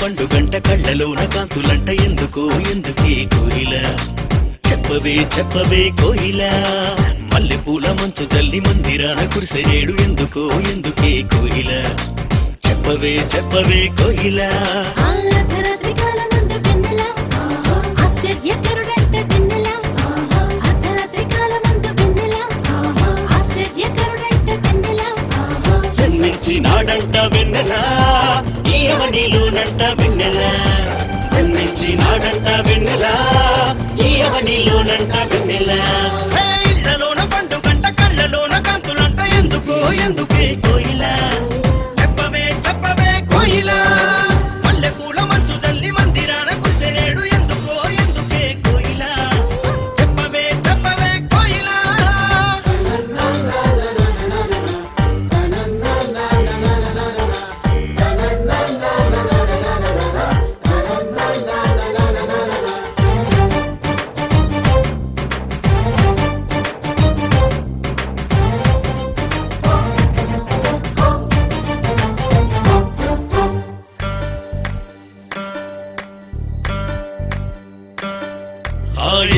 పండుగంట కళ్ళలోన కాంతులంట ఎందుకో ఎందుకే కోయిల చెప్పవే చెప్పవే కోయిల మల్లె పూల మంచు జల్లి మందిరాన కురిసేడు ఎందుకో ఎందుకే కోయిల చెప్పవే చెప్పవే కోయిల జన్మించినాడంట వెన్నెల ఈ అవనిలోనంట వెన్నెల జన్మించినాడంట వెన్నెల ఈ అవనిలోనంట వెన్నెల ఇళ్లలోన పండుగంట కళ్ళలోన కాంతులంట ఎందుకో ఎందుకే కోయిల చెప్పవే చెప్పవే కోయిల మల్లె పూల మంచు జల్లి మందిరాన కురిసేడు ఎందుకో ఎందుకే కోయిల చెప్పవే చెప్పవే కోయిల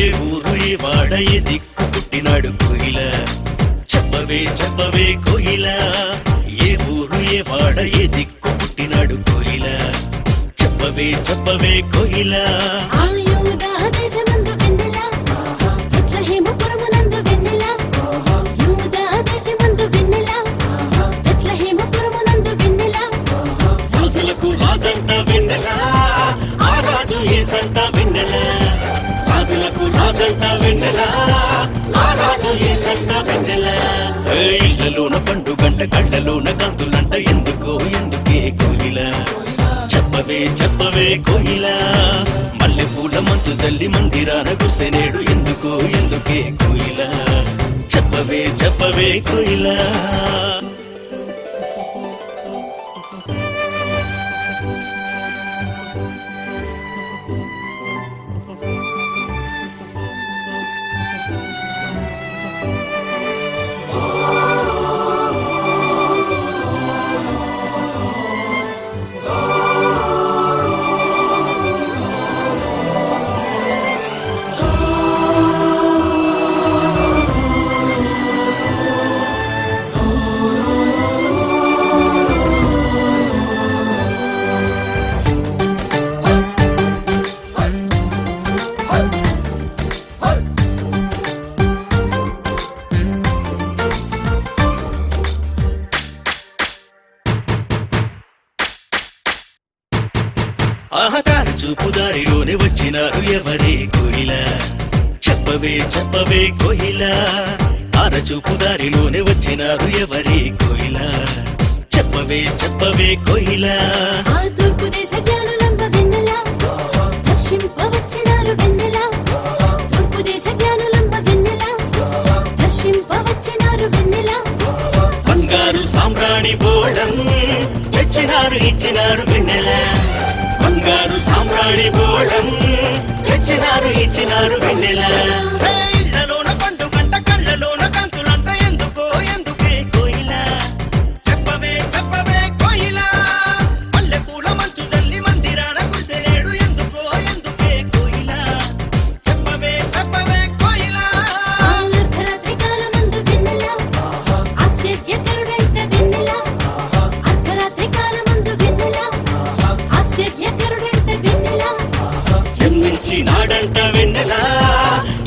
ఏ ఊరు ఏ వాడ ఏ దిక్కు పుట్టినాడు కోయిల చెప్పవే చెప్పవే కోయిల ఏ ఊరు ఏ వాడ ఏ దిక్కు పుట్టినాడు కోయిల చెప్పవే చెప్పవే కోయిల రాజులకు రాజంట వెన్నెల ఆ రాజు ఏ సంట వెన్నెల రాజులకు రాజంట వెన్నెల ఆ రాజు ఏ సంట వెన్నెల ఇళ్లలోన పండుగంట కళ్ళలోన కాంతులంట ఎందుకో ఎందుకే కోయిల చెప్పవే చెప్పవే కోయిల మల్లె పూల మంచు జల్లి మందిరాన కురిసేడు ఎందుకో ఎందుకే కోయిల చెప్పవే చెప్పవే కోయిల ఆహతార చూపు దారిలోనే వచ్చినారు ఎవరే కోయిల చెప్పవే చెప్పవే కోయిల ఆర చూపు దారిలోనే వచ్చినారు ఎవరే కోయిల చెప్పవే చెప్పవే కోయిల తూర్పు దేశ జ్ఞానులంబ వెన్నెల దర్శింపవచ్చినారు వెన్నెల తూర్పు దేశ జ్ఞానులంబ వెన్నెల దర్శింపవచ్చినారు వెన్నెల బంగారు సామ్రాణి బోళం తెచ్చినారు ఇచ్చినారు వెన్నెల బంగారు సామ్రాణి బోళం తెచ్చినారు ఇచ్చినారు వెన్నెల ఇళ్లలోన పండుగంట కళ్ళలోన కాంతులంట ఎందుకో ఎందుకే కోయిల చెప్పవే చెప్పవే కోయిల మల్లె పూల మంచు జల్లి మందిరాన కురిసేడు ఎందుకో ఎందుకే కోయిల చెప్పవే చెప్పవే కోయిల అర్ధరాత్రి కాలమందు వెన్నెల ఆశ్చర్యకరుడైన వెన్నెల అర్ధరాత్రి కాలమందు వెన్నెల ఆశ్చర్యకరుడైన వెన్నెల జన్మించినాడంట వెన్నెల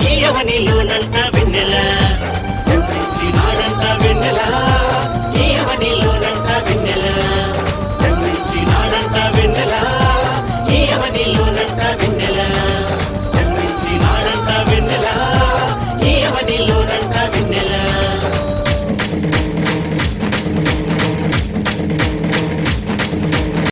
ఈ అవనిలోనంట వెన్నెల జన్మించినాడంట వెన్నెల ఈ అవనిలోనంట వెన్నెల జన్మించినాడంట వెన్నెల ఈ అవనిలోనంట